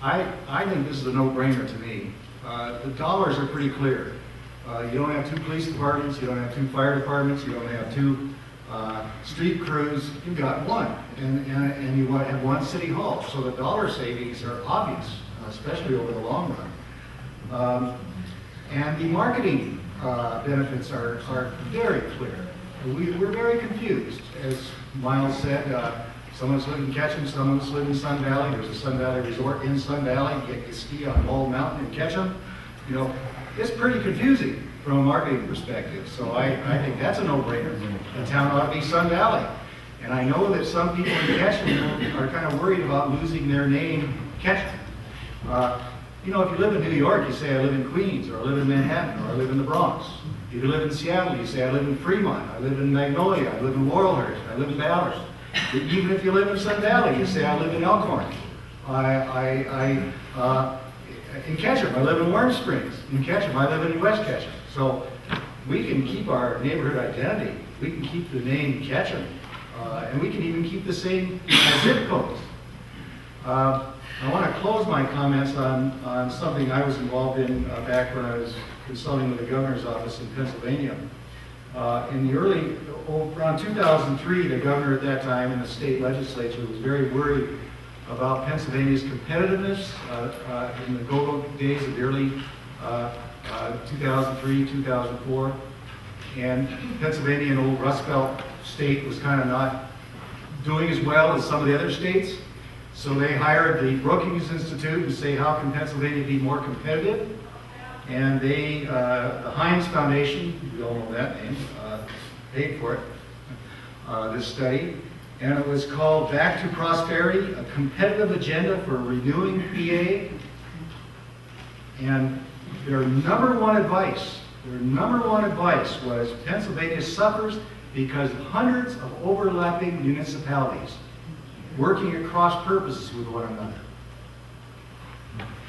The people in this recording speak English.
I think this is a no-brainer to me. The dollars are pretty clear. You don't have 2 police departments, you don't have 2 fire departments, you don't have 2 street crews, you've got 1. And you want to have 1 city hall. So the dollar savings are obvious, especially over the long run. And the marketing benefits are very clear. We're very confused. As Miles said, some of us live in Ketchum, some of us live in Sun Valley. There's a Sun Valley resort in Sun Valley. You get to ski on Bald Mountain in Ketchum. You know, it's pretty confusing from a marketing perspective. So I think that's a no-brainer. The town ought to be Sun Valley. And I know that some people in Ketchum are kind of worried about losing their name, Ketchum. You know, if you live in New York, you say, I live in Queens, or I live in Manhattan, or I live in the Bronx. If you live in Seattle, you say, I live in Fremont, I live in Magnolia, I live in Laurelhurst, I live in Ballard. Even if you live in Sun Valley, you say, I live in Elkhorn. In Ketchum, I live in Warm Springs. In Ketchum, I live in West Ketchum. So we can keep our neighborhood identity. We can keep the name Ketchum. And we can even keep the same zip codes. I want to close my comments on something I was involved in back when I was consulting with the governor's office in Pennsylvania. In the around 2003, the governor at that time in the state legislature was very worried about Pennsylvania's competitiveness in the go-go days of the early 2003, 2004. And Pennsylvania, an old Rust Belt state, was kind of not doing as well as some of the other states. So they hired the Brookings Institute to say, how can Pennsylvania be more competitive? And they, the Heinz Foundation, we all know that name, paid for it, this study. And it was called Back to Prosperity, a competitive agenda for renewing PA. And their number one advice was Pennsylvania suffers because hundreds of overlapping municipalities working at cross purposes with one another.